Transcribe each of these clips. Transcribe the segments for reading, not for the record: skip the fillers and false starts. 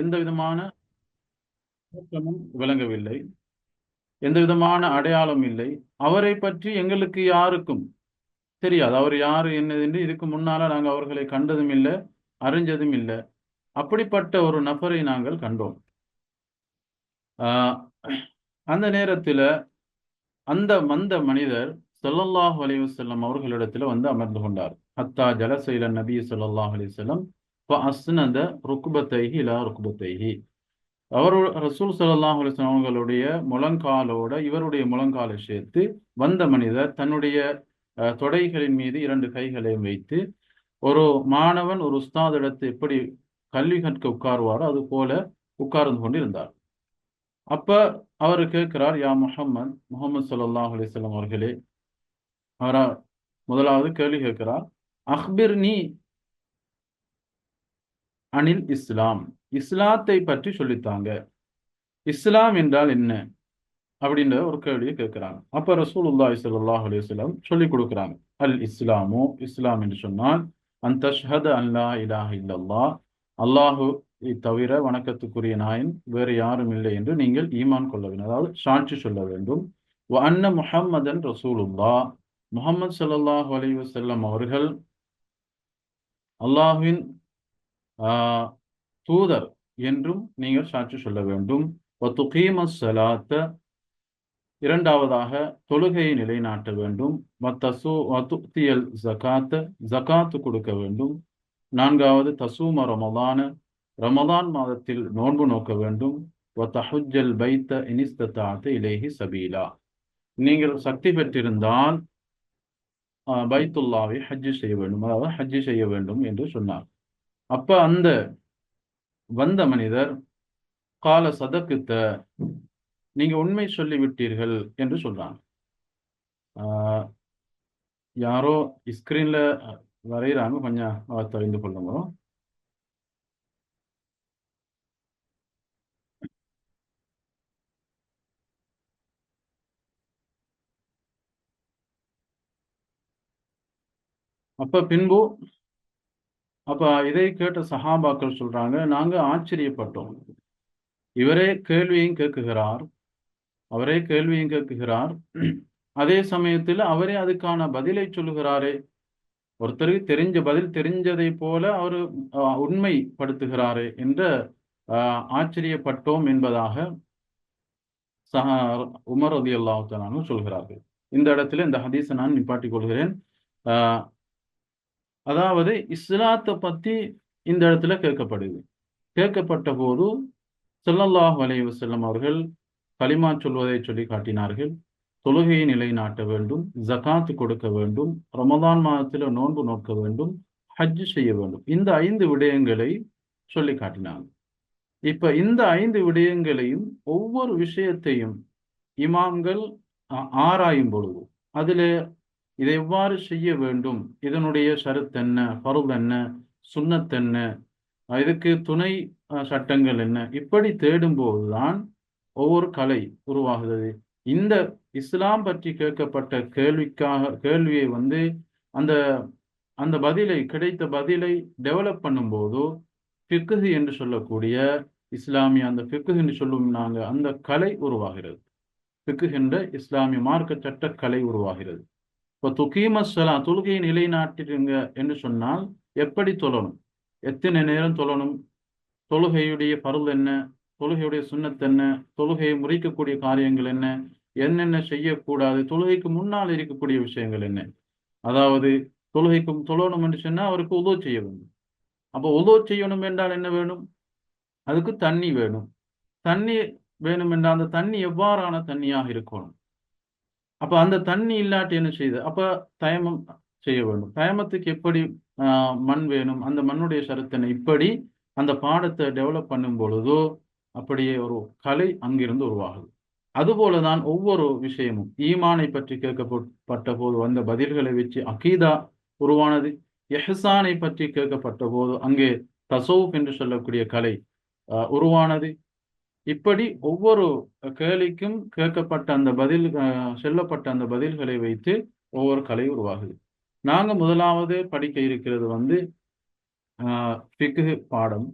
எந்த விதமான நோக்கமும் விளங்கவில்லை, எந்த விதமான அடையாளம் இல்லை. அவரை பற்றி எங்களுக்கு யாருக்கும் தெரியாது. அவர் யாரு என்னது என்று இதுக்கு முன்னால நாங்கள் அவர்களை கண்டதும் இல்லை, அறிஞ்சதும் இல்லை. அப்படிப்பட்ட ஒரு நபரை நாங்கள் கண்டோம். ஆஹ் அந்த நேரத்தில் அந்த மனிதர் ஸல்லல்லாஹு அலைஹி வஸல்லம் அவர்களிடத்தில் வந்து அமர்ந்து கொண்டார். ஹத்தா ஜலஸ இல நபி ஸல்லல்லாஹு அலைஹி வஸல்லம் ஃபஅஸ்னத ருக்பத்தைஹி இலா ருக்பத்தைஹி. அவர் ரசூல் ஸல்லல்லாஹு அலைஹி வஸல்லம் அவர்களுடைய முழங்காலோட இவருடைய முழங்காலை சேர்த்து வந்த மனிதர் தன்னுடைய தொடைகளின் மீது இரண்டு கைகளையும் வைத்து, ஒரு மாணவன் ஒரு உஸ்தாதிடத்து எப்படி கல்வி கற்க உட்காருவாரோ அது போல உட்கார்ந்து கொண்டு இருந்தார். அப்ப அவர் கேட்கிறார், யா முஹம்மது ஸல்லல்லாஹு அலைஹி வஸல்லம் அவர்களே. அவரா முதலாவது கேள்வி கேட்கிறார், அக்பிர்னி அனில் இஸ்லாம், இஸ்லாத்தை பற்றி சொல்லித்தாங்க, இஸ்லாம் என்றால் என்ன அப்படின்ற ஒரு கேள்வியை கேட்கிறாங்க. அப்ப ரசூலுல்லாஹி ஸல்லல்லாஹு அலைஹி வஸல்லம் சொல்லி கொடுக்குறாங்க. அல் இஸ்லாமு, இஸ்லாம் என்று சொன்னால் அன் தஷ்ஹத அன் லா இலாஹ இல்லல்லாஹ், அல்லாஹு தவிர வணக்கத்துக்குரிய நாயன் வேறு யாரும் இல்லை என்று நீங்கள் ஈமான் கொள்ள வேண்டும், அதாவது சாட்சி சொல்ல வேண்டும். வ அன்ன முஹம்மதன் ரசூலுல்லாஹ், முஹம்மது ஸல்லல்லாஹு அலைஹி வஸல்லம் அவர்கள் அல்லாஹ்வின் தூதர் என்றும் நீங்கள் சாட்சி சொல்ல வேண்டும். வ துகீமஸ் ஸலாத்த, இரண்டாவதாக தொழுகையை நிலைநாட்ட வேண்டும். வத்துக்தியல் ஜகாத்த, ஜகாத்து கொடுக்க வேண்டும். நான்காவது தசூம ரமதான, ரமதான் மாதத்தில் நோன்பு நோக்க வேண்டும். வத்தஹுஜ்ஜல் பைத்த இனிஸ்ததாத்த இலேஹி சபீலா, நீங்கள் சக்தி பெற்றிருந்தால் பைத்துல்லாவை ஹஜ்ஜு செய்ய வேண்டும், அதாவது ஹஜ்ஜு செய்ய வேண்டும் என்று சொன்னார். அப்ப அந்த வந்த மனிதர் கால சதக்குத்த, நீங்க உண்மை சொல்லிவிட்டீர்கள் என்று சொல்றாங்க. யாரோ ஸ்கிரீன்ல வரைகிறாங்க, கொஞ்சம் தெரிந்து கொள்ளுங்க. அப்ப இதை கேட்ட சஹாபாக்கள் சொல்றாங்க, நாங்க ஆச்சரியப்பட்டோம். இவரே கேள்வியும் கேட்குகிறார், அவரே கேள்வியும் கேட்குகிறார், அதே சமயத்தில் அவரே அதுக்கான பதிலை சொல்லுகிறாரே. ஒருத்தருக்கு தெரிஞ்ச பதில் தெரிஞ்சதை போல அவர் உண்மைப்படுத்துகிறாரே என்ற ஆச்சரியப்பட்டோம் என்பதாக உமர் ரலியல்லாஹு தஆலா சொல்கிறார்கள். இந்த இடத்துல இந்த ஹதீஸை நான் நிப்பாட்டிக் கொள்கிறேன். அதாவது இஸ்லாத்தை பத்தி இந்த இடத்துல கேட்கப்பட்ட போது ஸல்லல்லாஹு அலைஹி வஸல்லம் அவர்கள் கலிமா சொல்வதை சொல்லி காட்டினார்கள். தொழுகையை நிலைநாட்ட வேண்டும், ஜகாத்து கொடுக்க வேண்டும், ரமதான் மாதத்தில் நோன்பு நோக்க வேண்டும், ஹஜ் செய்ய வேண்டும். இந்த 5 விடயங்களை சொல்லி காட்டினாங்க. இப்ப இந்த 5 விடயங்களையும் ஒவ்வொரு விஷயத்தையும் இமாம்கள் ஆராயும் பொழுது அதில் இதை எவ்வாறு செய்ய வேண்டும், இதனுடைய ஷரத் என்ன, ஃபர்த் என்ன, சுன்னத் என்ன, இதுக்கு துணை சட்டங்கள் என்ன, இப்படி தேடும்போதுதான் ஒவ்வொரு கலை உருவாகுது. இந்த இஸ்லாம் பற்றி கேட்கப்பட்ட கேள்வியை வந்து அந்த அந்த கிடைத்த பதிலை டெவலப் பண்ணும்போது ஃபிக்ஹ் என்று சொல்லக்கூடிய இஸ்லாமிய அந்த ஃபிக்ஹ் என்று சொல்லும் நாங்கள் அந்த கலை உருவாகிறது. ஃபிக்ஹ் என்ற இஸ்லாமிய மார்க்க சட்ட கலை உருவாகிறது. இப்போ துகீமஸ்ஸலா, தொழுகையை நிலைநாட்டிடுங்க என்று சொன்னால் எப்படி தொழணும், எத்தனை நேரம் தொழணும், தொழுகையுடைய ஃபர்த் என்ன, தொழுகையுடைய சுன்னத் என்ன, தொழுகையை முறிக்கக்கூடிய காரியங்கள் என்ன, என்னென்ன செய்யக்கூடாது, தொழுகைக்கு முன்னால் இருக்கக்கூடிய விஷயங்கள் என்ன. அதாவது தொழுகைக்கு தொழணும் என்று சொன்னால் அவருக்கு உதவு செய்ய வேண்டும். அப்போ உதவு செய்யணும் என்றால் என்ன வேணும், அதுக்கு தண்ணி வேணும். தண்ணி வேணும் என்றால் அந்த தண்ணி எவ்வாறான தண்ணியாக இருக்கணும். அப்ப அந்த தண்ணி இல்லாட்டி என்ன செய்யுது, அப்ப தயமம் செய்ய வேண்டும். தயமத்துக்கு எப்படி மண் வேணும், அந்த மண்ணுடைய ஷரத்தனை, இப்படி அந்த பாடத்தை டெவலப் பண்ணும் பொழுதோ அப்படியே ஒரு கலை அங்கிருந்து உருவாகுது. அதுபோலதான் ஒவ்வொரு விஷயமும் ஈமானை பற்றி கேட்கப்பட்ட போது வந்த பதில்களை வச்சு அகீதா உருவானது. எஹ்சானை பற்றி கேட்கப்பட்ட போது அங்கே தசவுப் என்று சொல்லக்கூடிய கலை உருவானது. இப்படி ஒவ்வொரு கேள்விக்கும் கேட்கப்பட்ட அந்த சொல்லப்பட்ட அந்த பதில்களை வைத்து ஒவ்வொரு கலை உருவாகுது. நாங்க முதலாவது படிக்க இருக்கிறது வந்து ஃபிக்ஹ் பாடம்.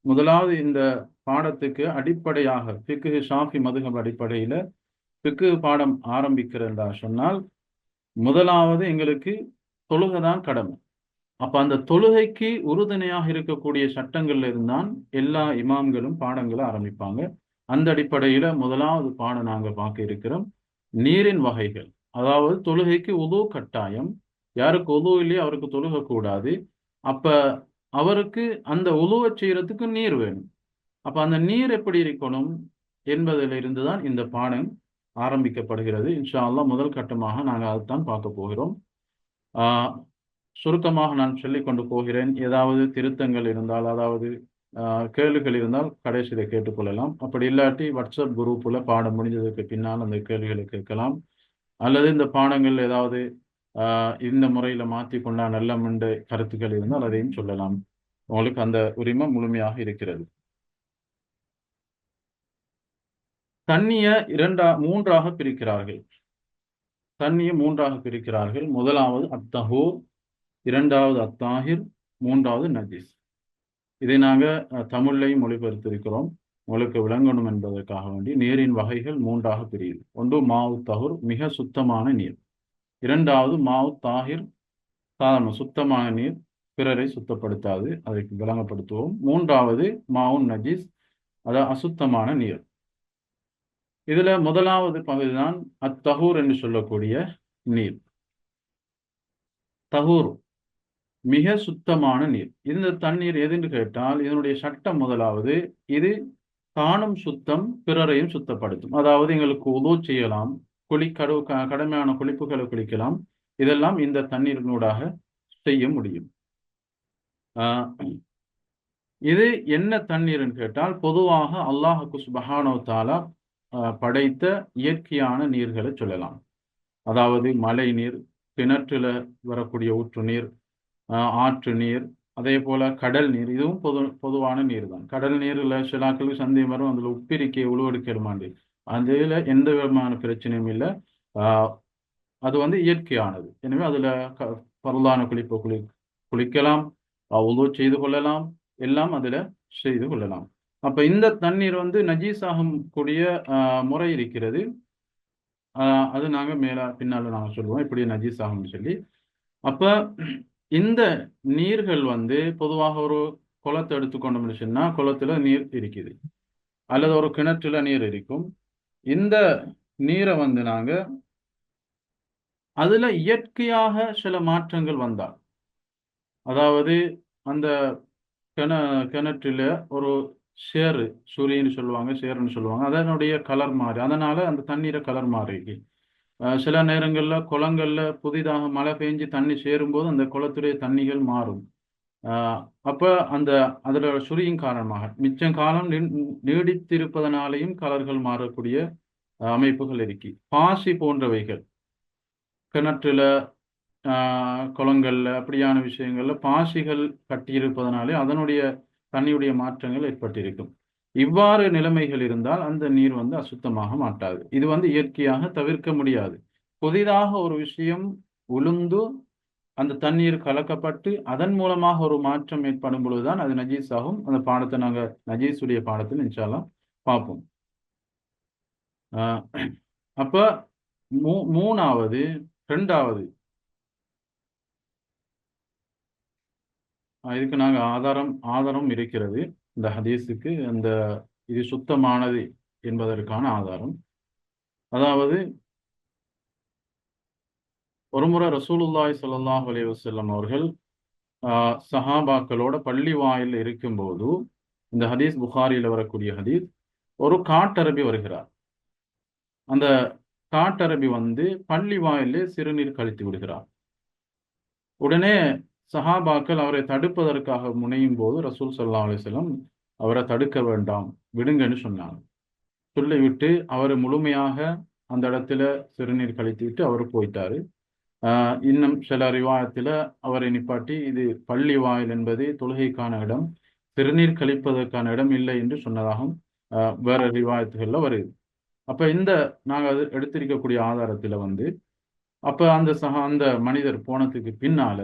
முதலாவது இந்த பாடத்துக்கு அடிப்படையாக ஃபிக்ஹ் ஷாஃபி மதுஹப் அடிப்படையில் ஃபிக்ஹ் பாடம் ஆரம்பிக்கிறதா சொன்னால் முதலாவது எங்களுக்கு தொழுகை தான் கடமை. அப்ப அந்த தொழுகைக்கு உறுதுணையாக இருக்கக்கூடிய சட்டங்கள்ல இருந்தான் எல்லா இமாம்களும் பாடங்களை ஆரம்பிப்பாங்க. அந்த அடிப்படையில முதலாவது பாடம் நாங்க பார்க்க இருக்கிறோம் நீரின் வகைகள். அதாவது தொழுகைக்கு உது கட்டாயம், யாருக்கு உது இல்லையோ அவருக்கு தொழுக கூடாது. அப்ப அவருக்கு அந்த உதுவை செய்யறதுக்கு நீர் வேணும். அப்ப அந்த நீர் எப்படி இருக்கணும் என்பதிலிருந்து தான் இந்த பாடம் ஆரம்பிக்கப்படுகிறது. இன்ஷா அல்லாஹ் முதல் கட்டமாக நாங்கள் அதைத்தான் பார்க்க போகிறோம். சுருக்கமாக நான் சொல்லிக் கொண்டு போகிறேன். ஏதாவது திருத்தங்கள் இருந்தால், அதாவது கேள்விகள் இருந்தால் கடைசியில் கேட்டுக்கொள்ளலாம். அப்படி இல்லாட்டி வாட்ஸ்அப் குரூப்பில் பாடம் முடிஞ்சதுக்கு பின்னால் அந்த கேள்விகளை கேட்கலாம். அல்லது இந்த பாடங்கள் ஏதாவது இந்த முறையில் மாற்றி கொண்டா நல்ல மண்ட கருத்துக்கள் இருந்தால் அதையும் சொல்லலாம். உங்களுக்கு அந்த உரிமை முழுமையாக இருக்கிறது. தண்ணியை மூன்றாக பிரிக்கிறார்கள். தண்ணியை மூன்றாக பிரிக்கிறார்கள். முதலாவது அத்தஹூர், இரண்டாவது அத்தாஹிர், மூன்றாவது நஜீஸ். இதை நாங்கள் தமிழ்லையும் மொழிபெயர்த்திருக்கிறோம். உங்களுக்கு விளங்கணும் என்பதற்காக வேண்டி நீரின் வகைகள் மூன்றாக பிரியுது. ஒன்று மாவு தஹூர், மிக சுத்தமான நீர். இரண்டாவது மாவு தாஹிர், சாதாரண சுத்தமான நீர், பிறரை சுத்தப்படுத்தாது, அதற்கு விளங்கப்படுத்துவோம். மூன்றாவது மாவு நஜீஸ், அதாவது அசுத்தமான நீர். இதுல முதலாவது பகுதிதான் அத்தஹூர் என்று சொல்லக்கூடிய நீர். தஹூர் மிக சுத்தமான நீர். இந்த தண்ணீர் எதுன்னு கேட்டால் இதனுடைய சட்டம் முதலாவது இது தானும் சுத்தம், பிறரையும் சுத்தப்படுத்தும். அதாவது எங்களுக்கு உது செய்யலாம், கடுமையான குளிப்புகளை குளிக்கலாம். இதெல்லாம் இந்த தண்ணீரினூடாக செய்ய முடியும். இது என்ன தண்ணீர்னு கேட்டால் பொதுவாக அல்லாஹ் சுப்ஹானஹு வ தஆலா படைத்த இயற்கையான நீர்களை சொல்லலாம். அதாவது மழை நீர், கிணற்றுல வரக்கூடிய ஊற்று நீர், ஆற்று நீர், அதே போல கடல் நீர். இதுவும் பொதுவான நீர் தான். கடல் நீரில் சிலாக்களுக்கு சந்தேகம் வரும், அதில் உப்பிரிக்கை உழுவெடுக்கமாண்டி. அதில் எந்த விதமான பிரச்சனையும் இல்லை. அது இயற்கையானது. எனவே அதில் பரலான குளிப்பை குளிக்கலாம், உது செய்து கொள்ளலாம், எல்லாம் அதில் செய்து கொள்ளலாம். அப்ப இந்த தண்ணீர் நஜீஸாகும் கூடிய முறை இருக்கிறது. அது நாங்க பின்னால நாங்க சொல்லுவோம் இப்படி நஜீஸ் ஆகும்னு சொல்லி. அப்ப இந்த நீர்கள் பொதுவாக ஒரு குளத்தை எடுத்துக்கொண்டோம்னு சொன்னா குளத்துல நீர் இருக்குது, அல்லது ஒரு கிணற்றுல நீர் இருக்கும். இந்த நீரை நாங்க அதுல இயற்கையாக சில மாற்றங்கள் வந்தால், அதாவது அந்த கிணற்றில ஒரு சேரு, சூரியன்னு சொல்லுவாங்க, சேருன்னு சொல்லுவாங்க, அதனுடைய கலர் மாறி, அதனால அந்த தண்ணீரை கலர் மாறி. சில நேரங்கள்ல குளங்கள்ல புதிதாக மழை பெஞ்சு தண்ணி சேரும்போது அந்த குளத்துடைய தண்ணிகள் மாறும். அப்ப அதுல சுரியின் காரணமாக மிச்சம் காலம் நீடித்திருப்பதனாலேயும் கலர்கள் மாறக்கூடிய அமைப்புகள் இருக்கு. பாசி போன்றவைகள் கிணற்றுல குளங்கள்ல அப்படியான விஷயங்கள்ல பாசிகள் கட்டியிருப்பதனாலே அதனுடைய தண்ணியுடைய மாற்றங்கள் ஏற்பட்டிருக்கும். இவ்வாறு நிலைமைகள் இருந்தால் அந்த நீர் அசுத்தமாக மாட்டாது. இது இயற்கையாக தவிர்க்க முடியாது. புதிதாக ஒரு விஷயம் உளுந்து அந்த தண்ணீர் கலக்கப்பட்டு அதன் மூலமாக ஒரு மாற்றம் ஏற்படும் பொழுதுதான் அது நஜீஸ் ஆகும். அந்த பாடத்தை நாங்க நஜீஸுடைய பாடத்தில் இன்ஷா அல்லாஹ் பார்ப்போம். அப்ப ரெண்டாவது இதுக்கு நாங்க ஆதாரம் இருக்கிறது. இந்த ஹதீஸுக்கு இது சுத்தமானது என்பதற்கான ஆதாரம். அதாவது ஒருமுறை ரசூலுல்லாஹி ஸல்லல்லாஹு அலைஹி வஸல்லம் அவர்கள் சஹாபாக்களோட பள்ளி வாயில் இருக்கும்போது, இந்த ஹதீஸ் புகாரியில் வரக்கூடிய ஹதீஸ், ஒரு காட்டரபி வருகிறார். அந்த காட்டரபி பள்ளி வாயிலே சிறுநீர் கழித்து விடுகிறார். உடனே சஹாபாக்கள் அவரை தடுப்பதற்காக முனையும் போது ரசூல் ஸல்லல்லாஹு அலைஹி வஸல்லம் அவரை தடுக்க வேண்டாம், விடுங்கன்னு சொன்னாங்க. சொல்லிவிட்டு அவர் முழுமையாக அந்த இடத்துல சிறுநீர் கழித்து விட்டு அவர் போயிட்டாரு. இன்னும் சில ரிவாயத்தில் அவரை நிப்பாட்டி இது பள்ளி வாயில் என்பது தொழுகைக்கான இடம், சிறுநீர் கழிப்பதற்கான இடம் இல்லை என்று சொன்னதாகவும் வேற ரிவாயத்துகள்ல வருது. அப்ப நாங்கள் அது எடுத்திருக்கக்கூடிய ஆதாரத்துல அப்ப அந்த மனிதர் போனதுக்கு பின்னால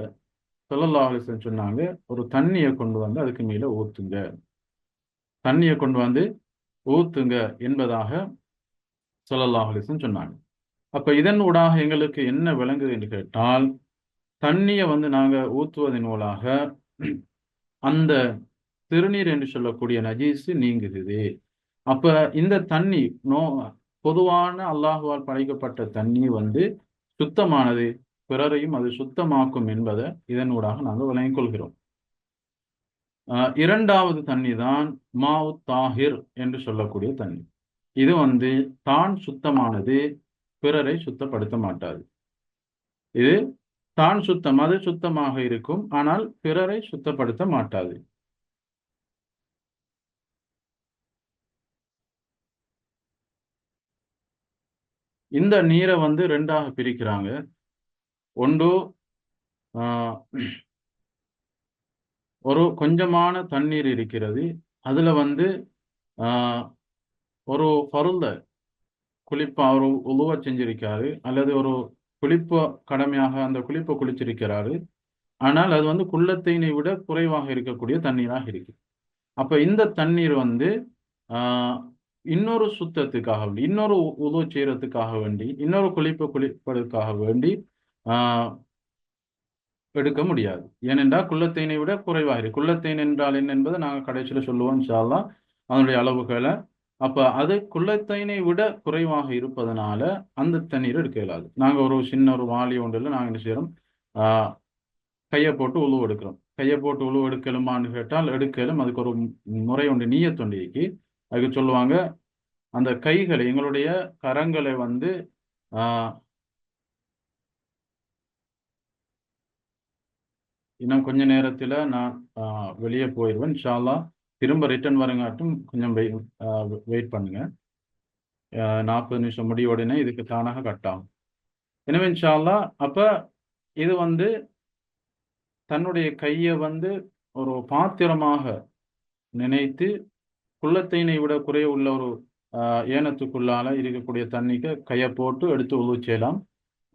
ஸல்லல்லாஹு அலைஹி வஸல்லம் சொன்னாங்க, ஒரு தண்ணியை கொண்டு அதுக்கு மேல ஊத்துங்க. தண்ணியை கொண்டு வந்து ஊத்துங்க என்பதாக ஸல்லல்லாஹு அலைஹி வஸல்லம் சொன்னாங்க. அப்ப இதன் ஊடாக எங்களுக்கு என்ன விளங்குது என்று கேட்டால், தண்ணியை வந்து நாங்க ஊத்துவதன் மூலமாக அந்த திருநீர் என்று சொல்லக்கூடிய நஜீஸு நீங்குகிறது. அப்ப இந்த தண்ணி பொதுவான அல்லாஹுவால் படைக்கப்பட்ட தண்ணி வந்து சுத்தமானது, பிறரையும் அது சுத்தமாக்கும் என்பதை இதனூடாக நாங்கள் விளங்கிக் கொள்கிறோம். இரண்டாவது தண்ணி தான் மாவு தாஹிர் என்று சொல்லக்கூடிய தண்ணி. இது வந்து தான் சுத்தமானது, பிறரை சுத்தப்படுத்த மாட்டாது. இது தான் சுத்தம், அது சுத்தமாக இருக்கும், ஆனால் பிறரை சுத்தப்படுத்த மாட்டாது. இந்த நீரை வந்து ரெண்டாக பிரிக்கிறாங்க. ஒன்று ஒரு கொஞ்சமான தண்ணீர் இருக்கிறது, அதுல வந்து ஒரு ஃபர்த குளிப்பா ஒரு உலுவ செஞ்சிருக்காரு, அல்லது ஒரு குளிப்ப கடமையாக அந்த குளிப்பை குளிச்சிருக்கிறாரு. ஆனால் அது வந்து குள்ளத்தினை விட குறைவாக இருக்கக்கூடிய தண்ணீராக இருக்கு. அப்ப இந்த தண்ணீர் வந்து இன்னொரு சுத்தத்துக்காக வேண்டி, இன்னொரு உலுவ செய்யறதுக்காக வேண்டி, இன்னொரு குளிப்பதற்காக வேண்டி எடுக்க முடியாது. ஏனென்றால் குள்ளத்தேனை விட குறைவாக இருக்கு. குள்ளத்தேன் என்றால் என்ன என்பதை நாங்கள் கடைசியில் சொல்லுவோம் இன்ஷா அல்லாஹ், அதனுடைய அளவுகளை. அப்ப அது குள்ளத்தேனை விட குறைவாக இருப்பதனால அந்த தண்ணீர் எடுக்க இயலாது. நாங்கள் ஒரு சின்ன ஒரு வாளி ஒன்றில் நாங்கள் என்ன செய்யறோம், கையை போட்டு உழுவு எடுக்கிறோம். கையை போட்டு உழுவு எடுக்கலுமான்னு கேட்டால் எடுக்கலும். அதுக்கு ஒரு முறை ஒன்று, நீயத்தொண்டிக்கு. அதுக்கு சொல்லுவாங்க, அந்த கைகளை, எங்களுடைய கரங்களை வந்து இன்னும் கொஞ்ச நேரத்தில் நான் வெளியே போயிடுவேன் இன்ஷா அல்லாஹ். திரும்ப ரிட்டர்ன் வரங்காட்டும் கொஞ்சம் வெயிட் பண்ணுங்க. 40 நிமிஷம் முடிய உடனே இதுக்கு தானாக கட் ஆகும். எனவே இன்ஷா அல்லாஹ், அப்ப இது வந்து தன்னுடைய கையை வந்து ஒரு பாத்திரமாக நினைத்து குள்ளத்தினை விட குறைய உள்ள ஒரு ஏனத்துக்குள்ளால இருக்கக்கூடிய தண்ணிக்கு கையை போட்டு எடுத்து உழு செய்யலாம்.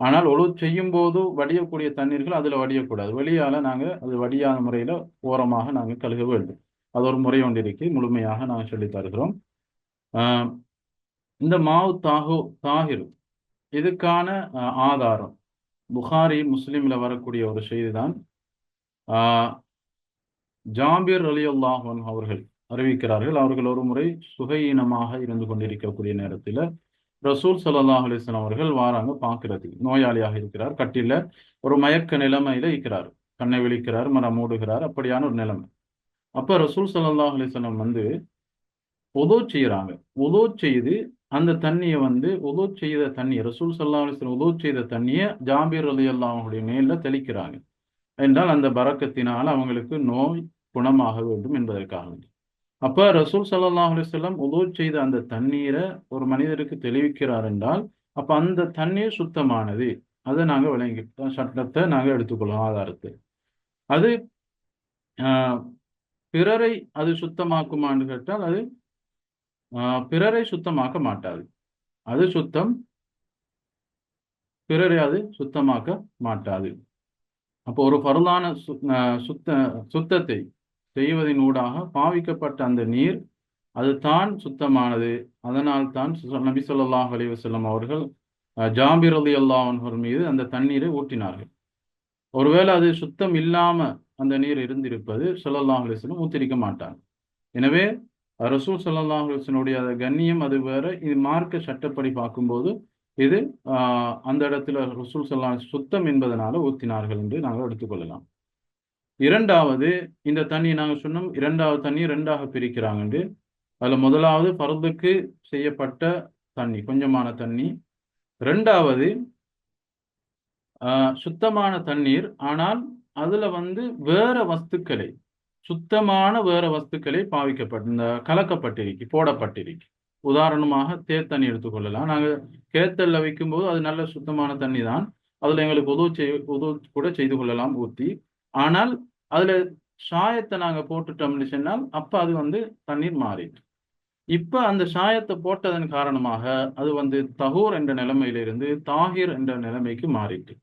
ஆனால் ஒழு செய்யும் போது வடியக்கூடிய தண்ணீர்கள் அதில் வடியக்கூடாது. வெளியால் நாங்கள் அது வடியாத முறையில் ஓரமாக நாங்கள் கழுக வேண்டும். அது ஒரு முறை ஒன்று இருக்கு, முழுமையாக நாங்கள் சொல்லி தருகிறோம். இந்த மாவு தாஹிர் இதுக்கான ஆதாரம் புகாரி முஸ்லிமில் வரக்கூடிய ஒரு செய்தி தான். ஜாபிர் ரலியல்லாஹு அன்ஹு அவர்கள் அறிவிக்கிறார்கள், அவர்கள் ஒரு முறை சுகையீனமாக இருந்து கொண்டிருக்கக்கூடிய நேரத்தில் ரசூல் ஸல்லல்லாஹு அலைஹி வஸல்லம் அவர்கள் வாராங்க பார்க்கறது. நோயாளியாக இருக்கிறார், கட்டில ஒரு மயக்க நிலைமையில இருக்கிறார், கண்ணை விழிக்கிறார், மரம் மூடுகிறார், அப்படியான ஒரு நிலைமை. அப்ப ரசூல் ஸல்லல்லாஹு அலைஹி வஸல்லம் வந்து உது செய்யறாங்க. உது செய்து அந்த தண்ணியை வந்து உது செய்த தண்ணியை, ரசூல் ஸல்லல்லாஹு அலைஹி வஸல்லம் உது செய்த தண்ணியை ஜாபிர் ரலியல்லாஹு அன்ஹுடைய மேல தெளிக்கிறாங்க. என்றால் அந்த பரக்கத்தினால் அவங்களுக்கு நோய் குணமாக வேண்டும் என்பதற்காக. அப்ப ரசூல் ஸல்லல்லாஹு அலைஹி வஸல்லம் உது செய்த அந்த தண்ணீரை ஒரு மனிதருக்கு தெளிவிக்கிறார் என்றால், அப்ப அந்த தண்ணீர் சுத்தமானது. அதை நாங்கள் விளங்கி சட்டத்தை நாங்கள் எடுத்துக்கொள்ளும் ஆதாரத்தை. அது பிறரை அது சுத்தமாக்குமான்னு கேட்டால் அது பிறரை சுத்தமாக்க மாட்டாது. அது சுத்தம், பிறரை அது சுத்தமாக்க மாட்டாது. அப்போ ஒரு பரலான சுத்தத்தை செய்வதன் ஊடாக பாவிக்கப்பட்ட அந்த நீர் அது தான் சுத்தமானது. அதனால் தான் நபி ஸல்லல்லாஹு அலைஹி வஸல்லம் அவர்கள் ஜாபிர் ரலியல்லாஹு அன்ஹு மீது அந்த தண்ணீரை ஊற்றினார்கள். ஒருவேளை அது சுத்தம் இல்லாம அந்த நீர் இருந்திருப்பது ஸல்லல்லாஹு அலைஹி வஸல்லம் ஊற்றிருக்க மாட்டாங்க. எனவே ரசூல் ஸல்லல்லாஹு அலைஹி வஸல்லுடைய கண்ணியம் அது வேற. இது மார்க்க சட்டப்படி பார்க்கும்போது இது அந்த இடத்துல ரசூல் ஸல்லல்லாஹு அலைஹி வஸல்லம் சுத்தம் என்பதனால ஊற்றினார்கள் என்று நாங்கள் எடுத்துக்கொள்ளலாம். இரண்டாவது, இந்த தண்ணி நாங்கள் சொன்னோம், இரண்டாவது தண்ணி ரெண்டாக பிரிக்கிறாங்க. அதுல முதலாவது ஃபர்துக்கு செய்யப்பட்ட தண்ணி, கொஞ்சமான தண்ணி. ரெண்டாவது சுத்தமான தண்ணீர், ஆனால் அதுல வந்து வேற வஸ்துக்களை, சுத்தமான வேற வஸ்துக்களை இந்த கலக்கப்பட்டிருக்கு, போடப்பட்டிருக்கு. உதாரணமாக தேத்தண்ணி எடுத்துக்கொள்ளலாம். நாங்கள் கேத்தல்ல வைக்கும்போது அது நல்ல சுத்தமான தண்ணி தான், அதுல எங்களுக்கு உதவு கூட செய்து கொள்ளலாம் ஊற்றி. ஆனால் அதுல சாயத்தை நாங்க போட்டுட்டோம்னு சொன்னால் அப்ப அது வந்து தண்ணீர் மாறிட்டு, இப்ப அந்த சாயத்தை போட்டதன் காரணமாக அது வந்து தஹூர் என்ற நிலைமையிலிருந்து தாஹிர் என்ற நிலைமைக்கு மாறிட்டு.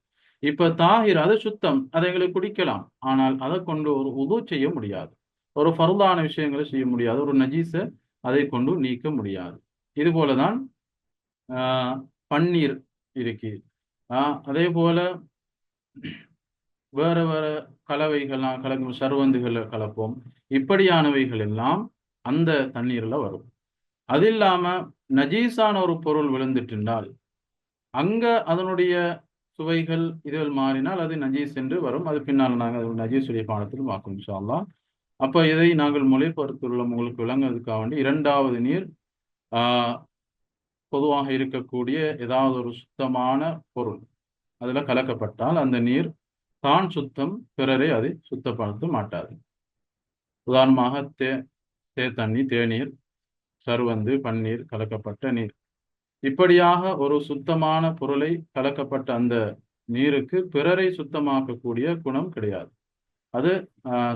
இப்ப தாஹிர் அது சுத்தம், அதை எங்களுக்கு குடிக்கலாம், ஆனால் அதை கொண்டு ஒரு உது செய்ய முடியாது. ஒரு ஃபர்தான விஷயங்களை செய்ய முடியாது, ஒரு நஜீஸை அதை கொண்டு நீக்க முடியாது. இது போலதான் பன்னீர் இருக்கு. அதே போல வேற வேற கலவைகள்லாம் கலக்கும், சர்வந்துகளை கலப்போம். இப்படியானவைகள் எல்லாம் அந்த தண்ணீர்ல வரும். அது இல்லாம நஜீஸான ஒரு பொருள் விழுந்துட்டால் அங்க அதனுடைய சுவைகள் இதுகள் மாறினால் அது நஜீஸ் என்று வரும். அது பின்னால் நாங்கள் நஜீஸுடைய பாடத்தில் பார்க்கும் இன்ஷா அல்லாஹ். அப்ப இதை நாங்கள் மொழிபெயர்த்துள்ள உங்களுக்கு விளங்குவதற்காக வேண்டி இரண்டாவது நீர் பொதுவாக இருக்கக்கூடிய ஏதாவது ஒரு சுத்தமான பொருள் அதுல கலக்கப்பட்டால் அந்த நீர் தான் சுத்தம், பிறரை அதை சுத்தப்படுத்த மாட்டாது. உதாரணமாக தண்ணி, தேநீர், சர்வந்து, பன்னீர், கலக்கப்பட்ட நீர், இப்படியாக ஒரு சுத்தமான பொருளை கலக்கப்பட்ட அந்த நீருக்கு பிறரை சுத்தமாக்கக்கூடிய குணம் கிடையாது. அது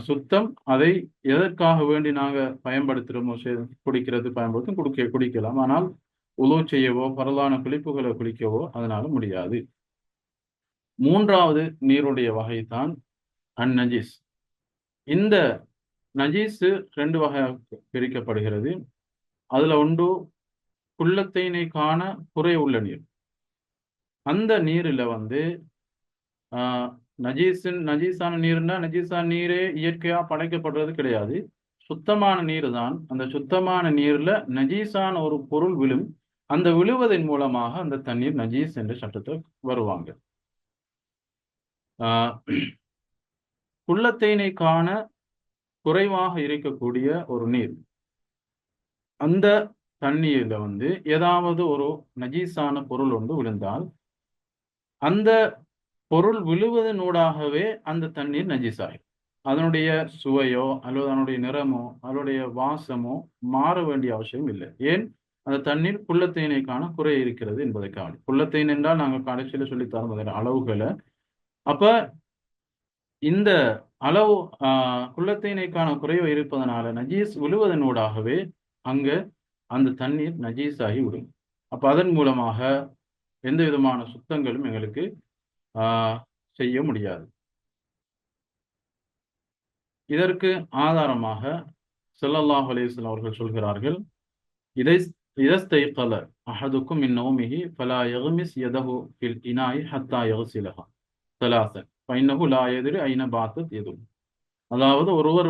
சுத்தம். அதை எதற்காக வேண்டி நாங்க பயன்படுத்துகிறோமோ, குடிக்கிறது பயன்படுத்தும், குடிக்கலாம். ஆனால் உலு செய்யவோ பரலான குளிப்புகளை குளிக்கவோ அதனால முடியாது. மூன்றாவது நீருடைய வகை தான் அந்நஜீஸ். இந்த நஜீஸு 2 வகையாக பிரிக்கப்படுகிறது. அதுல ஒன்று குள்ளத்தினை காண குறை உள்ள நீர். அந்த நீரில் நஜீஸான நீர்னா நஜீஸான நீரே இயற்கையா படைக்கப்படுறது கிடையாது. சுத்தமான நீர் தான். அந்த சுத்தமான நீர்ல நஜீஸான ஒரு பொருள் விழும். அந்த விழுவதன் மூலமாக அந்த தண்ணீர் நஜீஸ் என்ற சட்டத்தை வருவாங்க. குள்ளத்தினை காண குறைவாக இருக்கக்கூடிய ஒரு நீர், அந்த தண்ணீர்ல ஏதாவது ஒரு நஜீஸான பொருள் விழுந்தால் அந்த பொருள் விழுவதனூடாகவே அந்த தண்ணீர் நஜீஸாகும். அதனுடைய சுவையோ அல்லது அதனுடைய நிறமோ அதனுடைய வாசமோ மாற வேண்டிய அவசியம் இல்லை. ஏன்? அந்த தண்ணீர் குள்ளத்தினை காண குறை இருக்கிறது என்பதற்காக. குள்ளத்தின் என்றால் நாங்கள் கடைசியில் சொல்லி தரும் அளவுகளை. அப்ப இந்த அளவு குள்ளத்தினைக்கான குறைவு இருப்பதனால நஜீஸ் விழுவதனூடாகவே அங்க அந்த தண்ணீர் நஜீஸாகி விடும். அப்ப அதன் மூலமாக எந்த விதமான சுத்தங்களும் எங்களுக்கு செய்ய முடியாது. இதற்கு ஆதாரமாக ஸல்லல்லாஹு அலைஹி வஸல்லம் அவர்கள் சொல்கிறார்கள், இதஸ்தைகல அஹதுக்கும் மின் நௌமிஹி ஃபலா யக்மிஸ் யதஹு ஃபில் இனாஇ ஹத்தா யக்ஸிலஹா ஸலாஸன் ஃபஇன்னஹு லா யத்ரி ஐன பாத்தத் யதுஹு. அதாவது ஒருவர்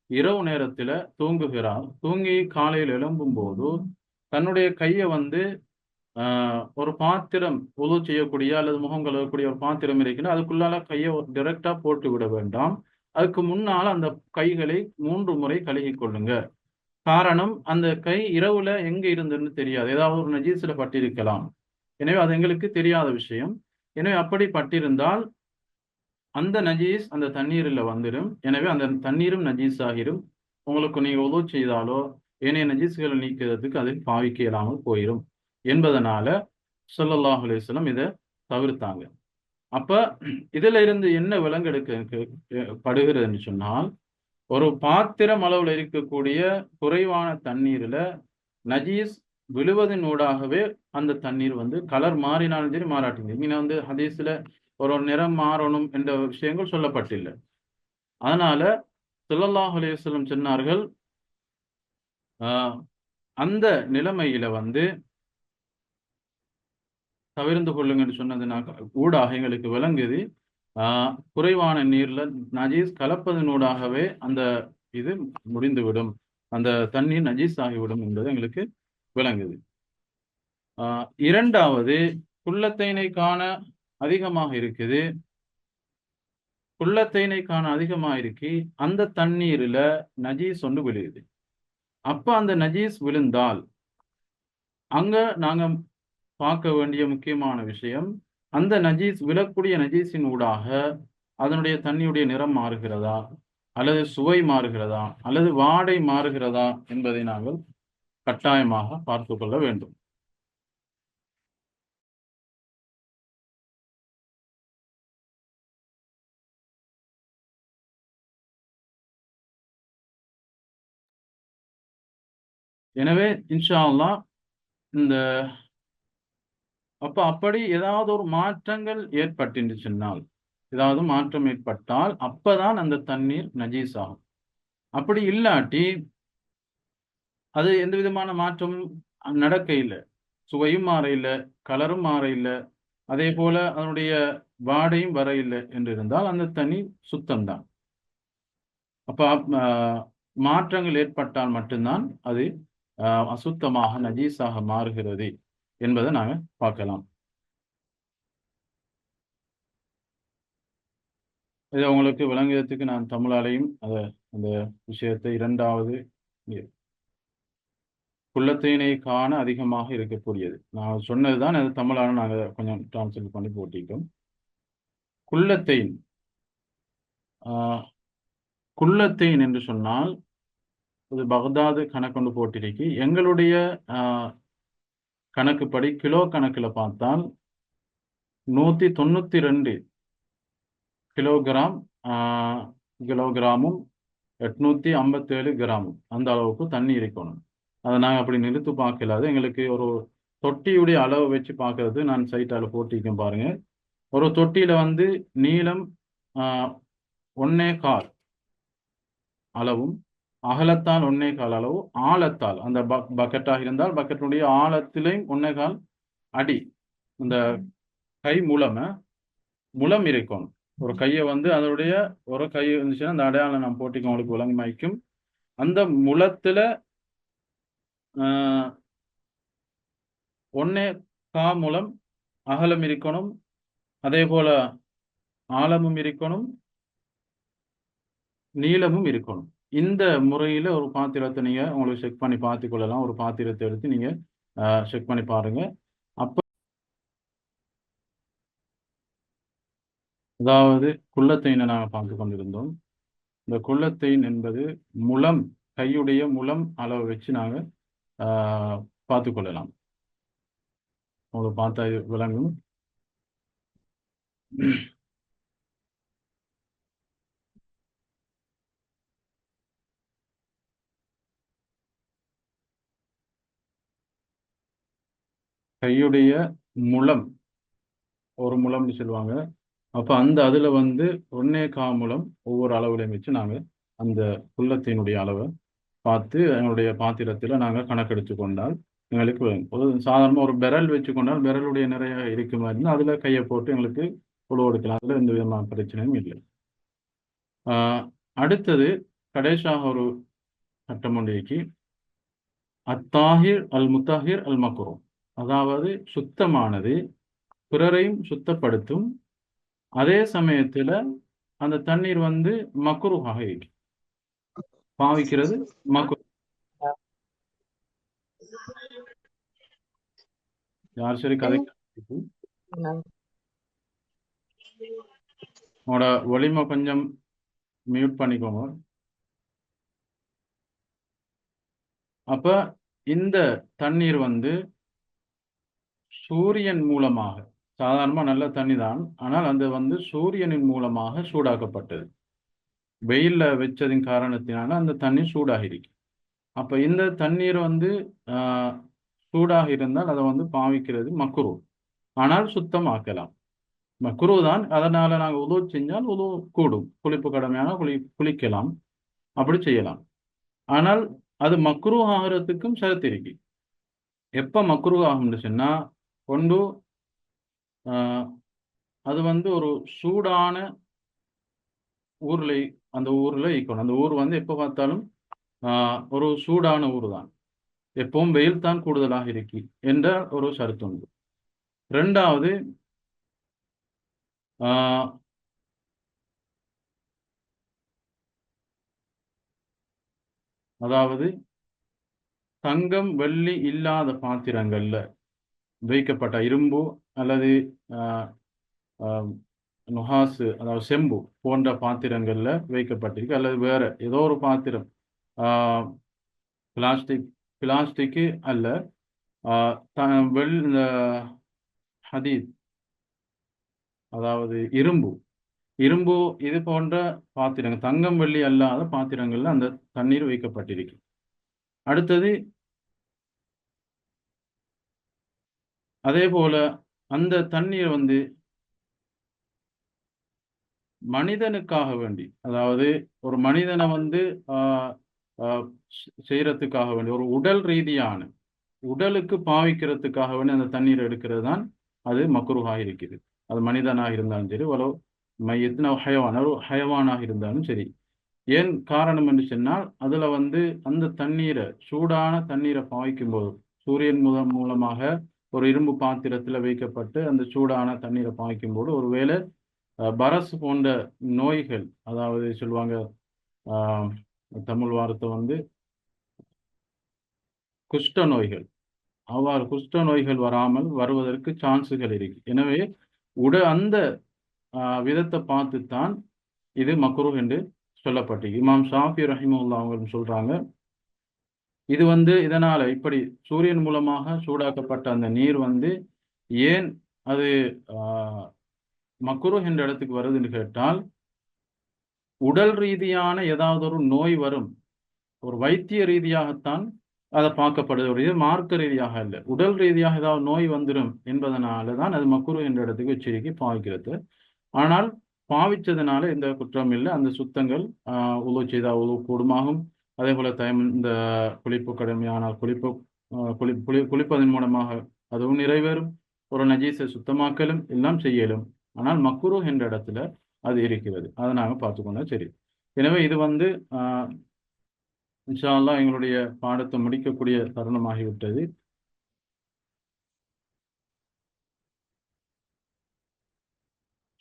இரவு நேரத்துல தூங்குகிறார். தூங்கி காலையில் எழும்பும் போது தன்னுடைய கையை ஒரு பாத்திரம் உது செய்யக்கூடிய அல்லது முகம் கழுவக்கூடிய ஒரு பாத்திரம் இருக்குன்னா அதுக்குள்ளால கையை டைரக்டா போட்டு விட வேண்டாம். அதுக்கு முன்னால் அந்த கைகளை 3 முறை கழுகி கொள்ளுங்க. காரணம், அந்த கை இரவுல எங்க இருந்துன்னு தெரியாது. ஏதாவது ஒரு நஜீஸ்ல பட்டிருக்கலாம். எனவே அது எங்களுக்கு தெரியாத விஷயம். எனவே அப்படி பட்டிருந்தால் அந்த நஜீஸ் அந்த தண்ணீரில் வந்துடும். எனவே அந்த தண்ணீரும் நஜீஸ் ஆகிரும். உங்களுக்கு நீங்க உது செய்தாலோ ஏனைய நஜீஸ்களை நீக்கிறதுக்கு அதில் பாவிக்க இயலாமல் போயிடும் என்பதனால ஸல்லல்லாஹு அலைஹி வஸல்லம் இதை தவிர்த்தாங்க. அப்ப இதுல இருந்து என்ன விலங்கெடுக்கப்படுகிறதுன்னு சொன்னால், ஒரு பாத்திரம் அளவுல இருக்கக்கூடிய குறைவான தண்ணீர்ல நஜீஸ் விழுவதனூடாகவே அந்த தண்ணீர் கலர் மாறினாலும் சரி மாறாட்டிங்க. இங்க ஹதீஸ்ல ஒரு நிறம் மாறணும் என்ற விஷயங்கள் சொல்லப்பட்டில்லை. அதனால ஸல்லல்லாஹு அலைஹி வஸல்லம் சொன்னார்கள், அந்த நிலைமையில தவிர்ந்து கொள்ளுங்கன்னு சொன்னதுனாக்க ஊடாக எங்களுக்கு விளங்குது, குறைவான நீர்ல நஜீஸ் கலப்பதனூடாகவே அந்த இது முடிந்துவிடும், அந்த தண்ணீர் நஜீஸ் ஆகிவிடும் என்பது எங்களுக்கு விளங்குது. இரண்டாவது, குள்ளத்தினை காண அதிகமாக இருக்குது. குள்ளத்தினை காண அதிகமாக இருக்கி அந்த தண்ணீர்ல நஜீஸ் விழுகுது. அப்ப அந்த நஜீஸ் விழுந்தால் அங்க நாங்க பார்க்க வேண்டிய முக்கியமான விஷயம், அந்த நஜீஸ் விழக்கூடிய நஜீஸின் ஊடாக அதனுடைய தண்ணியுடைய நிறம் மாறுகிறதா அல்லது சுவை மாறுகிறதா அல்லது வாடை மாறுகிறதா என்பதை நாங்கள் கட்டாயமாக பார்த்து கொள்ள வேண்டும். எனவே இன்ஷா அல்லாஹ் அப்படி ஏதாவது ஒரு மாற்றங்கள் ஏற்பட்டு சொன்னால், ஏதாவது மாற்றம் ஏற்பட்டால் அப்பதான் அந்த தண்ணீர் நஜீஸ் ஆகும். அப்படி இல்லாட்டி அது எந்த விதமான மாற்றமும் நடக்க இல்லை, சுவையும் மாற இல்லை, கலரும் மாற இல்லை, அதே போல அதனுடைய வாடையும் வர இல்லை என்று இருந்தால் அந்த தண்ணி சுத்தம்தான். அப்ப மாற்றங்கள் ஏற்பட்டால் மட்டும்தான் அது அசுத்தமாக நஜீஸாக மாறுகிறது என்பதை நாங்க பார்க்கலாம். இதை உங்களுக்கு விளங்குறதுக்கு நான் தமிழாலையும் அந்த விஷயத்தை இரண்டாவது குள்ளத்தேனை காண அதிகமாக இருக்கக்கூடியது நான் சொன்னதுதான், அது தமிழான நாங்கள் கொஞ்சம் டிரான்ஸ்லேட் பண்ணி போட்டிட்டோம். குள்ளத்தேன் குள்ளத்தேன் என்று சொன்னால் இது பக்தாது கணக்கொண்டு போட்டிருக்கு. எங்களுடைய கணக்குப்படி கிலோ கணக்கில் பார்த்தால் 192 கிலோகிராமும் 857 கிராமும் அந்த அளவுக்கு தண்ணி இருக்கணும். அதை நாங்கள் அப்படி நிறுத்து பார்க்கலாது. எங்களுக்கு ஒரு தொட்டியுடைய அளவு வச்சு பார்க்கறது நான் சைட்டால் போட்டிருக்கேன் பாருங்க. ஒரு தொட்டியில வந்து நீளம் 1.25 அளவும், அகலத்தால் 1.25 அளவு, ஆழத்தால் அந்த பக்கெட்டாக இருந்தால் பக்கெட்டுடைய ஆழத்திலையும் 1.25 அடி இந்த கை முலம் இருக்கணும். ஒரு கையை வந்து அதனுடைய ஒரு கை இருந்துச்சுன்னா அந்த அடையாளம் நான் போட்டிக்க உங்களுக்கு விளங்கமாய்க்கும். அந்த முலத்துல 1.25 முலம் அகலம் இருக்கணும், அதே போல ஆழமும் இருக்கணும், நீளமும் இருக்கணும். இந்த முறையில ஒரு பாத்திரத்தை நீங்க உங்களுக்கு செக் பண்ணி பார்த்து கொள்ளலாம். ஒரு பாத்திரத்தை எடுத்து நீங்க செக் பண்ணி பாருங்க. அப்ப அதாவது குள்ளத்தைனை நாங்கள் பார்த்து கொண்டிருந்தோம். இந்த குள்ளத்தைன் என்பது முலம், கையுடைய முலம் அளவு வச்சு நாங்கள் பார்த்து கொள்ளலாம். உங்களுக்கு பார்த்தா விளங்கும். கையுடைய முலம் ஒரு முலம்னு சொல்லுவாங்க. அப்ப அந்த அதுல வந்து 1.25 முலம் ஒவ்வொரு அளவுலையும் வச்சு நாங்க அந்த குள்ளத்தினுடைய அளவை பார்த்து எங்களுடைய பாத்திரத்துல நாங்க கணக்கெடுத்து கொண்டால் எங்களுக்கு ஒரு சாதாரண ஒரு பெரல் வச்சு கொண்டால் பெரலுடைய நிறைய இருக்கு மாதிரி அதுல கையை போட்டு எங்களுக்கு உழவு எடுக்கலாம். அதுல எந்த விதமான பிரச்சனையும் இல்லை. அடுத்தது கடைசியாக ஒரு சட்டம் ஒன்றைக்கு அத்தாஹிர் அல் முத்தாஹிர் அல் மக்ரூ, அதாவது சுத்தமானது பிறரையும் சுத்தப்படுத்தும், அதே சமயத்துல அந்த தண்ணீர் வந்து மக்ரூஹாக இருக்கு, பாவிக்கிறது மக்ரூ. யார் சரி கதை உங்களோட ஒலிமை கொஞ்சம் மியூட் பண்ணிக்கோங்க. அப்ப இந்த தண்ணீர் வந்து சூரியன் மூலமாக, சாதாரணமா நல்ல தண்ணி தான், ஆனால் அந்த வந்து சூரியனின் மூலமாக சூடாக்கப்பட்டது. வெயில்ல வச்சதின் காரணத்தினால அந்த தண்ணி சூடாக இருக்கு. அப்ப இந்த தண்ணீர் வந்து சூடாக இருந்தால் அதை வந்து பாவிக்கிறது மக்ரூ, ஆனால் சுத்தமாக்கலாம். மக்ரூ தான். அதனால நாங்கள் உதவு செஞ்சால் உதவு கூடும், குளிப்பு கடமையான குளிக்கலாம், அப்படி செய்யலாம். ஆனால் அது மக்ரூ ஆகிறதுக்கும் ஷரத்து இருக்கு. எப்ப மக்ரூ ஆகும்னு சொன்னா, ஒன்று அது வந்து ஒரு சூடான ஊர்ல, அந்த ஊர்ல இருக்கணும். அந்த ஊர் வந்து எப்ப பார்த்தாலும் ஒரு சூடான ஊர் தான், எப்பவும் வெயில் தான் கூடுதலாக இருக்கு என்ற ஒரு ஷரத்து உண்டு. ரெண்டாவது அதாவது தங்கம் வெள்ளி இல்லாத பாத்திரங்கள்ல வைக்கப்பட்ட இரும்பு அல்லது நுகாசு, அதாவது செம்பு போன்ற பாத்திரங்கள்ல வைக்கப்பட்டிருக்கு, அல்லது வேற ஏதோ ஒரு பாத்திரம், பிளாஸ்டிக்கு அல்ல, இந்த ஹதீத், அதாவது இரும்பு இது போன்ற பாத்திரங்கள், தங்கம் வெள்ளி அல்லாத பாத்திரங்கள்ல அந்த தண்ணீர் வைக்கப்பட்டிருக்கு. அடுத்தது அதே போல அந்த தண்ணீர் வந்து மனிதனுக்காக வேண்டி, அதாவது ஒரு மனிதனை வந்து ஆஹ், ஆஹ், செய்யறதுக்காக வேண்டி, ஒரு உடல் ரீதியான உடலுக்கு பாவிக்கிறதுக்காக வேண்டி அந்த தண்ணீர் எடுக்கிறது தான் அது மக்ரூஹாக இருக்குது. அது மனிதனாக இருந்தாலும் சரி, ஒரு மையத்தின் ஹயவான், ஒரு ஹயவானாக இருந்தாலும் சரி. ஏன் காரணம் என்று சொன்னால், அதுல வந்து அந்த தண்ணீரை, சூடான தண்ணீரை பாய்க்கும் போது, சூரியன் மூலமாக ஒரு இரும்பு பாத்திரத்தில் வைக்கப்பட்டு அந்த சூடான தண்ணீரை பாய்க்கும் போது ஒருவேளை பரஸ் போன்ற நோய்கள், அதாவது சொல்லுவாங்க ஆஹ், தமிழ் வார்த்தை வந்து குஷ்ட நோய்கள், அவ்வாறு குஷ்ட நோய்கள் வராமல் வருவதற்கு சான்ஸுகள் இருக்கு. எனவே அந்த விதத்தை பார்த்துத்தான் இது மக்ரூஹ் என்று சொல்லப்பட்டு, இமாம் ஷாஃபி ரஹிமஹுல்லா அவங்க சொல்றாங்க, இது வந்து இதனால இப்படி சூரியன் மூலமாக சூடாக்கப்பட்ட அந்த நீர் வந்து ஏன் அது மக்ரூஹ் என்ற இடத்துக்கு வருதுன்னு கேட்டால், உடல் ரீதியான ஏதாவது ஒரு நோய் வரும், ஒரு வைத்திய ரீதியாகத்தான் அதை பார்க்கப்படுது, ஒரு மார்க்க ரீதியாக இல்லை. உடல் ரீதியாக ஏதாவது நோய் வந்துடும் என்பதனால தான் அது மக்ரூஹ் என்ற இடத்துக்கு எச்சரிக்கை பாவிக்கிறது. ஆனால் பாவிச்சதுனால எந்த குற்றம் இல்லை. அந்த சுத்தங்கள் உழு செய்தால் உழு கூடுமாகும். அதே போல இந்த குளிப்பு கடுமையானால் குளிப்பதன் மூலமாக அதுவும் நிறைவேறும். ஒரு நஜீஸை சுத்தமாக்கலும் எல்லாம் செய்யலும். ஆனால் மக்ரூஹ் என்ற இடத்துல அது இருக்கிறது. அதை நாங்கள் பார்த்துக்கொண்டா சரி. எனவே இது வந்து இன்ஷா அல்லாஹ் எங்களுடைய பாடத்தை முடிக்கக்கூடிய தருணமாகிவிட்டது.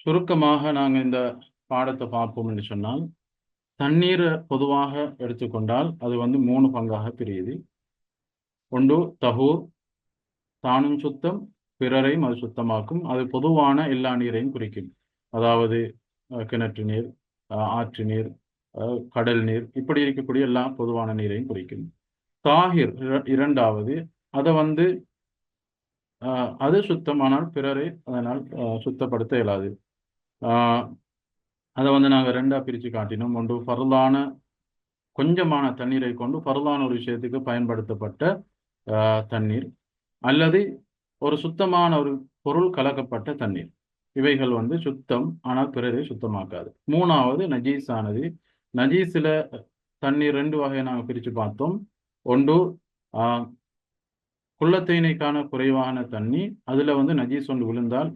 சுருக்கமாக நாங்கள் இந்த பாடத்தை பார்ப்போம் என்று சொன்னால், தண்ணீரை பொதுவாக எடுத்துக்கொண்டால் அது வந்து 3 பங்காக பிரியுது. ஒன்று தஹூர், தானும் சுத்தம், பிறரையும் அது சுத்தமாக்கும். அது பொதுவான எல்லா நீரையும் குறிக்கும். அதாவது கிணற்று நீர், ஆற்று நீர், கடல் நீர், இப்படி இருக்கக்கூடிய எல்லா பொதுவான நீரையும் குறிக்கும். தாஹிர் இரண்டாவது, அதை வந்து அது சுத்தமானால் பிறரை அதனால் சுத்தப்படுத்த இயலாது. அதை வந்து நாங்கள் ரெண்டா பிரித்து காட்டினோம். ஒன்று ஃபர்லான கொஞ்சமான தண்ணீரை கொண்டு ஃபர்லான ஒரு விஷயத்துக்கு பயன்படுத்தப்பட்ட தண்ணீர், அல்லது ஒரு சுத்தமான ஒரு பொருள் கலக்கப்பட்ட தண்ணீர். இவைகள் வந்து சுத்தம், ஆனால் பிறரை சுத்தமாக்காது. மூணாவது நஜீஸானது. நஜீஸில் தண்ணீர் 2 வகையை நாங்கள் பிரித்து பார்த்தோம். ஒன்று குள்ளத்தேனைக்கான குறைவான தண்ணி, அதுல வந்து நஜீஸ் ஒன்று விழுந்தால்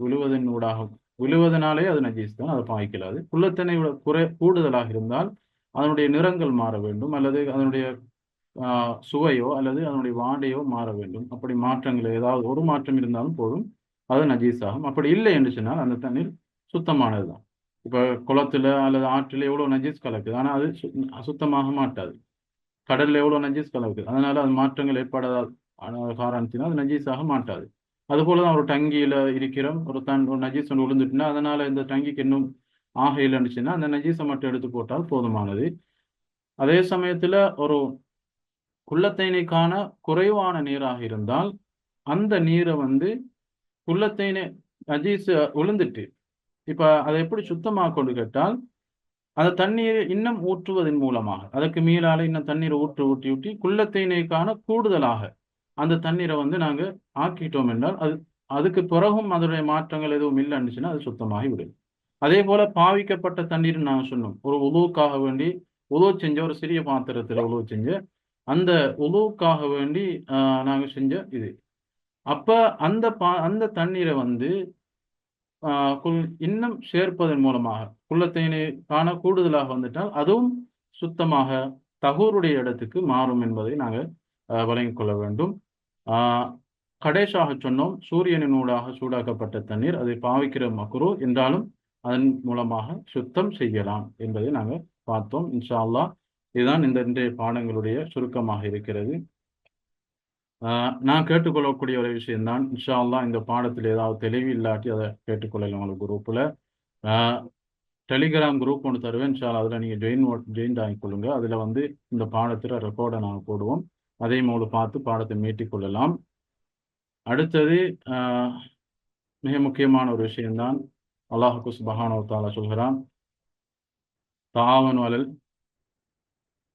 விழுவதனாலே அது நஜீஸ் தான், அதை பாய்க்கலாது. குள்ளத்தேனை கூடுதலாக இருந்தால் அதனுடைய நிறங்கள் மாற வேண்டும், அல்லது அதனுடைய சுவையோ அல்லது அதனுடைய வாடையோ மாற வேண்டும். அப்படி மாற்றங்கள் ஏதாவது ஒரு மாற்றம் இருந்தாலும் போதும், அது நஜீஸ் ஆகும். அப்படி இல்லை என்று சொன்னால் அந்த தண்ணீர் சுத்தமானது தான். இப்போ குளத்துல அல்லது ஆற்றில் எவ்வளோ நஜீஸ் கலக்குது, ஆனால் அது சுத்தமாக மாட்டாது. கடல்ல எவ்வளோ நஜீஸ் கலக்குது, அதனால அது மாற்றங்கள் ஏற்படாத காரணத்தினால் அது நஜீஸாக மாட்டாது. அதுபோலதான் ஒரு டங்கியில இருக்கிறோம், ஒரு நஜீஸ் ஒன்று விழுந்துட்டுனா அதனால இந்த டங்கிக்கு இன்னும் ஆக இல்லைன்னுச்சுன்னா அந்த நஜீஸை மட்டும் எடுத்து போட்டால் போதுமானது. அதே சமயத்துல ஒரு குள்ளத்தேனைக்கான குறைவான நீராக இருந்தால் அந்த நீரை வந்து குள்ளத்தேனை நஜீஸ் விழுந்துட்டு இப்ப அதை எப்படி சுத்தமாக கொண்டு கேட்டால், அந்த தண்ணீரை இன்னும் ஊற்றுவதன் மூலமாக, அதற்கு மீளால இன்னும் தண்ணீரை ஊற்றி குள்ளத்தேனைக்கான கூடுதலாக அந்த தண்ணீரை வந்து நாங்க ஆக்கிட்டோம் என்றால் அதுக்கு பிறகும் அதனுடைய மாற்றங்கள் எதுவும் இல்லைன்னுச்சுன்னா அது சுத்தமாகி விடும். அதே போல பாவிக்கப்பட்ட தண்ணீர் நாங்கள் சொன்னோம், ஒரு உதவுக்காக வேண்டி உதவு செஞ்ச, ஒரு சிறிய பாத்திரத்தில் உதவு செஞ்ச அந்த உதவுக்காக வேண்டி நாங்க செஞ்ச இது. அப்ப அந்த தண்ணீரை வந்து இன்னும் சேர்ப்பதன் மூலமாக குள்ளத்தேனை காண கூடுதலாக வந்துட்டால் அதுவும் சுத்தமாக தகூருடைய இடத்துக்கு மாறும் என்பதை நாங்கள் வழங்கிக் கொள்ள வேண்டும். கடைசியாக சொன்னோம், சூரியனினூடாக சூடாக்கப்பட்ட தண்ணீர் அதை பாவிக்கிற மக்ரூ என்றாலும் அதன் மூலமாக சுத்தம் செய்யலாம் என்பதை நாங்கள் பார்த்தோம். இன்ஷா அல்லாஹ் இதுதான் இன்றைய பாடங்களுடைய சுருக்கமாக இருக்கிறது. நான் கேட்டுக்கொள்ளக்கூடிய ஒரு விஷயம்தான், இன்ஷா அல்லாஹ் இந்த பாடத்தில் ஏதாவது தெளிவு இல்லாட்டி அதை கேட்டுக்கொள்ளலாம். உங்களுக்கு குரூப்பில் டெலிகிராம் குரூப் ஒன்று தருவேன், இன்ஷா அல்லாஹ் அதில் நீங்கள் ஜாயின் ஆகிக்கொள்ளுங்க. அதில் வந்து இந்த பாடத்தில் ரெக்கார்டை நாங்கள் போடுவோம், அதையும் உங்களுக்கு பார்த்து பாடத்தை மீட்டிக்கொள்ளலாம். அடுத்தது மிக முக்கியமான ஒரு விஷயம்தான், அல்லாஹு சுப்ஹானஹு வ தஆலா சொல்கிறான், தாவனு அலல்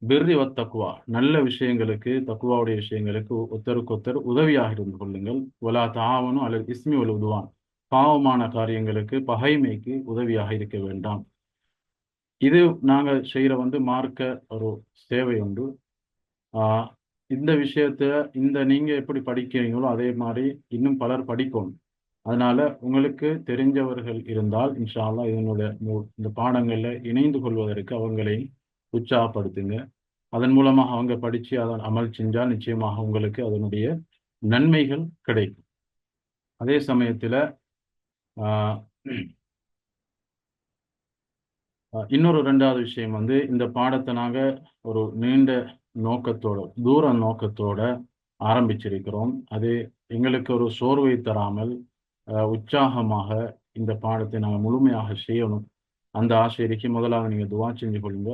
பிர்ரி வத் தக்வா, நல்ல விஷயங்களுக்கு, தக்குவாவுடைய விஷயங்களுக்கு ஒருத்தருக்கு உதவியாக இருந்து கொள்ளுங்கள். வலா தாவனு அலல் இஸ்மி வல் உதுவான், பாவமான காரியங்களுக்கு, பகைமைக்கு உதவியாக இருக்க வேண்டாம். இது நாங்கள் செய்கிற மார்க்க ஒரு சேவை உண்டு. ஆஹ் இந்த விஷயத்த நீங்கள் எப்படி படிக்கிறீங்களோ அதே மாதிரி இன்னும் பலர் படிக்கணும். அதனால உங்களுக்கு தெரிஞ்சவர்கள் இருந்தால் இன்ஷா அல்லாஹ் இந்த பாடங்களில் இணைந்து கொள்வதற்கு அவங்களை உற்சாகப்படுத்துங்க. அதன் மூலமாக அவங்க படித்து அதை அமல் செஞ்சால் நிச்சயமாக உங்களுக்கு அதனுடைய நன்மைகள் கிடைக்கும். அதே சமயத்தில் இன்னொரு ரெண்டாவது விஷயம் இந்த பாடத்தை நாங்கள் ஒரு நீண்ட நோக்கத்தோட தூர நோக்கத்தோட ஆரம்பிச்சிருக்கிறோம். அது எங்களுக்கு ஒரு சோர்வை தராமல் உற்சாகமாக இந்த பாடத்தை நாங்கள் முழுமையாக செய்யணும். அந்த ஆசைக்கு முதலாக நீங்கள் துவா செஞ்சு கொள்ளுங்க.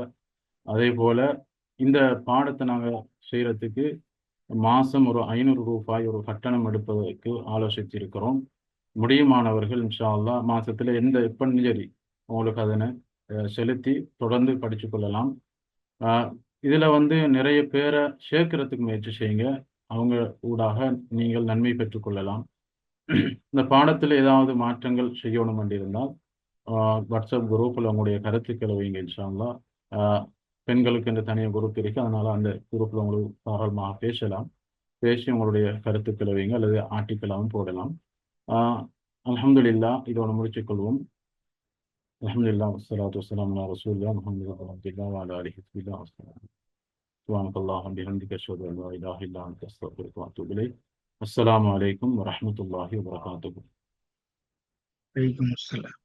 அதே போல் இந்த பாடத்தை நாங்கள் செய்கிறதுக்கு மாதம் ஒரு 500 ரூபாய் ஒரு கட்டணம் எடுப்பதற்கு ஆலோசித்திருக்கிறோம். முடியுமானவர்கள் இன்ஷா அல்லாஹ் மாதத்தில் எப்போ சரி உங்களுக்கு அதனை செலுத்தி தொடர்ந்து படித்து கொள்ளலாம். இதில் நிறைய பேரை சேர்க்கறதுக்கு முயற்சி செய்யுங்க. அவங்க ஊடாக நீங்கள் நன்மை பெற்றுக்கொள்ளலாம். இந்த பாடத்தில் ஏதாவது மாற்றங்கள் செய்யணும் என்றிருந்தால் வாட்ஸ்அப் குரூப்பில் உங்களுடைய கருத்துக்களை வைங்க இன்ஷா அல்லாஹ். பெண்களுக்கு இந்த தனியாக குரூப் இருக்குது, அதனால் அந்த குரூப்பில் உங்களுக்கு தாராளமாக பேசலாம். பேசி உங்களுடைய கருத்துக்களை வைங்க அல்லது ஆர்டிக்கலாகவும் போடலாம். அல்ஹம்துலில்லாஹ், இதோட முடிச்சுக்கொள்வோம். அல்ஹம்துலில்லாஹ் வஸ்ஸலாத்து வஸ்ஸலாமு அலா ரசூலில்லாஹ் முஹம்மது அப்துல்லாஹி வ அலா ஆலிஹி வஸல்லம். சுப்ஹானக்கல்லாஹு வபிஹம்திக அஷ்ஹது அன் லா இலாஹா இல்லா அன்த அஸ்தக்ஃபிருக வ அத்தூபு இலைக். அஸ்ஸலாமு அலைக்கும் வரஹ்மத்துல்லாஹி வபரகாத்துஹு. வலைக்கும் அஸ்ஸலாம்.